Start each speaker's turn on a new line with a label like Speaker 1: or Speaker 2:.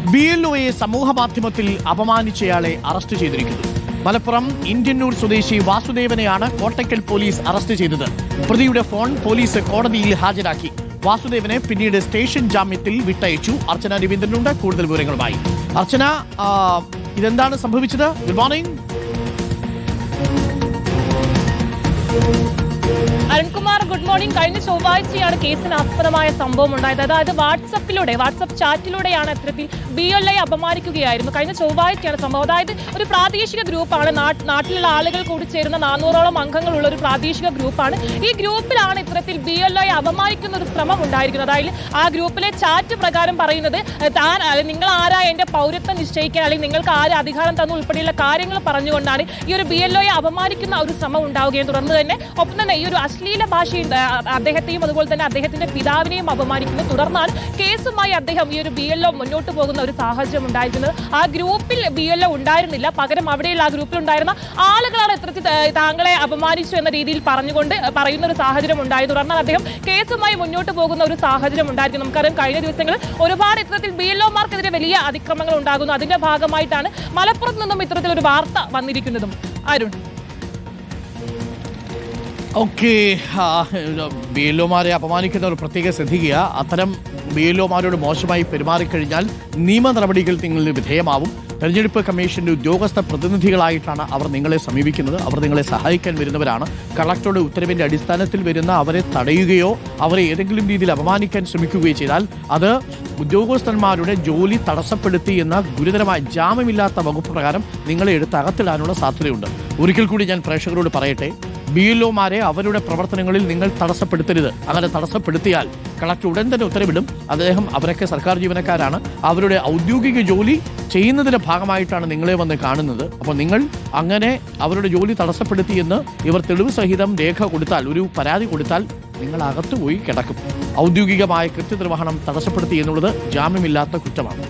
Speaker 1: BLOയെ സമൂഹമാധ്യമത്തിൽ അപമാനിച്ചയാളെ അറസ്റ്റ് ചെയ്തിരിക്കുന്നു. മലപ്പുറം ഇന്ത്യന്നൂർ സ്വദേശി വാസുദേവനെയാണ് കോട്ടയ്ക്കൽ പോലീസ് അറസ്റ്റ് ചെയ്തത്. പ്രതിയുടെ ഫോൺ പോലീസ് കോടതിയിൽ ഹാജരാക്കി. വാസുദേവനെ പിന്നീട് സ്റ്റേഷൻ ജാമ്യത്തിൽ വിട്ടയച്ചു. അർച്ചന രവീന്ദ്രനുണ്ട് കൂടുതൽ വിവരങ്ങളുമായി. അർച്ചന, ഇതെന്താണ് സംഭവിച്ചത്? Good morning.
Speaker 2: Arunkumar, good morning. കഴിഞ്ഞ ചൊവ്വാഴ്ചയാണ് കേസിന് ആസ്പദമായ സംഭവം ഉണ്ടായത്. അതായത് വാട്സപ്പ് ചാറ്റിലൂടെയാണ് ഇത്തരത്തിൽ BLOയെ അപമാനിക്കുകയായിരുന്നു. കഴിഞ്ഞ ചൊവ്വാഴ്ചയാണ് സംഭവം. അതായത് ഒരു പ്രാദേശിക ഗ്രൂപ്പാണ്, നാട്ടിലുള്ള ആളുകൾ കൂടി ചേരുന്ന 400ഓളം അംഗങ്ങളുള്ള ഒരു പ്രാദേശിക ഗ്രൂപ്പാണ്. ഈ ഗ്രൂപ്പിലാണ് ഇത്തരത്തിൽ BLOയെ അപമാനിക്കുന്ന ഒരു ശ്രമം ഉണ്ടായിരിക്കുന്നത്. അതായത് ആ ഗ്രൂപ്പിലെ ചാറ്റ് പ്രകാരം പറയുന്നത്, നിങ്ങൾ ആരാ എന്റെ പൗരത്വം നിശ്ചയിക്കാൻ, അല്ലെങ്കിൽ നിങ്ങൾക്ക് ആര് അധികാരം തന്നു ഉൾപ്പെടെയുള്ള കാര്യങ്ങൾ പറഞ്ഞുകൊണ്ടാണ് ഈ ഒരു BLOയെ അപമാനിക്കുന്ന ഒരു ശ്രമം ഉണ്ടാവുകയും തുടർന്ന് തന്നെ ഒപ്പം തന്നെ ഈ ഒരു അശ്ലീല ഭാഷയിൽ അദ്ദേഹത്തെയും അതുപോലെ തന്നെ അദ്ദേഹത്തിന്റെ പിതാവിനെയും അപമാനിക്കുന്നു. തുടർന്നാണ് കേസുമായി അദ്ദേഹം ഈ ഒരു BLO മുന്നോട്ട് പോകുന്ന ഒരു സാഹചര്യം ഉണ്ടായിരിക്കുന്നത്. ആ ഗ്രൂപ്പിൽ BLO ഉണ്ടായിരുന്നില്ല, പകരം അവിടെയുള്ള ആ ഗ്രൂപ്പിൽ ഉണ്ടായിരുന്ന ആളുകളാണ് ഇത്തരത്തിൽ താങ്കളെ അപമാനിച്ചു എന്ന രീതിയിൽ പറയുന്ന ഒരു സാഹചര്യം ഉണ്ടായി. തുടർന്നാണ് അദ്ദേഹം കേസുമായി മുന്നോട്ട് പോകുന്ന ഒരു സാഹചര്യം ഉണ്ടായിരിക്കും. നമുക്കറിയാം, കഴിഞ്ഞ ദിവസങ്ങളിൽ ഒരുപാട് ഇത്തരത്തിൽ BLOമാർക്കെതിരെ വലിയ അതിക്രമങ്ങൾ ഉണ്ടാകുന്നു. അതിന്റെ ഭാഗമായിട്ടാണ് മലപ്പുറത്ത് നിന്നും ഇത്തരത്തിലൊരു വാർത്ത വന്നിരിക്കുന്നതും. അരുൺ,
Speaker 1: ഓക്കെ, BLOമാരെ അപമാനിക്കുന്നവർ പ്രത്യേകം ശ്രദ്ധിക്കുക. അത്തരം BLOമാരോട് മോശമായി പെരുമാറിക്കഴിഞ്ഞാൽ നിയമ നടപടികൾ നിങ്ങളിൽ വിധേയമാവും. തെരഞ്ഞെടുപ്പ് കമ്മീഷന്റെ ഉദ്യോഗസ്ഥ പ്രതിനിധികളായിട്ടാണ് അവർ നിങ്ങളെ സമീപിക്കുന്നത്. അവർ നിങ്ങളെ സഹായിക്കാൻ വരുന്നവരാണ്. കളക്ടറുടെ ഉത്തരവിന്റെ അടിസ്ഥാനത്തിൽ വരുന്ന അവരെ തടയുകയോ അവരെ ഏതെങ്കിലും രീതിയിൽ അപമാനിക്കാൻ ശ്രമിക്കുകയോ ചെയ്താൽ അത് ഉദ്യോഗസ്ഥന്മാരുടെ ജോലി തടസ്സപ്പെടുത്തി എന്ന ഗുരുതരമായ ജാമ്യമില്ലാത്ത വകുപ്പ് പ്രകാരം നിങ്ങളെ എടുത്ത് അകത്തിടാനുള്ള സാധ്യതയുണ്ട്. ഒരിക്കൽ കൂടി ഞാൻ പ്രേക്ഷകരോട് പറയട്ടെ, BLOമാരെ അവരുടെ പ്രവർത്തനങ്ങളിൽ നിങ്ങൾ തടസ്സപ്പെടുത്തരുത്. അങ്ങനെ തടസ്സപ്പെടുത്തിയാൽ കളക്ടർ ഉടൻ തന്നെ ഉത്തരവിടും. അവരൊക്കെ സർക്കാർ ജീവനക്കാരാണ്. അവരുടെ ഔദ്യോഗിക ജോലി ചെയ്യുന്നതിന്റെ ഭാഗമായിട്ടാണ് നിങ്ങളെ വന്ന് കാണുന്നത്. അപ്പോൾ നിങ്ങൾ അങ്ങനെ അവരുടെ ജോലി തടസ്സപ്പെടുത്തിയെന്ന് ഇവർ തെളിവ് സഹിതം രേഖ കൊടുത്താൽ, ഒരു പരാതി കൊടുത്താൽ, നിങ്ങൾ അകത്തുപോയി കിടക്കും. ഔദ്യോഗികമായ കൃത്യനിർവഹണം തടസ്സപ്പെടുത്തി എന്നുള്ളത് ജാമ്യമില്ലാത്ത കുറ്റമാണ്.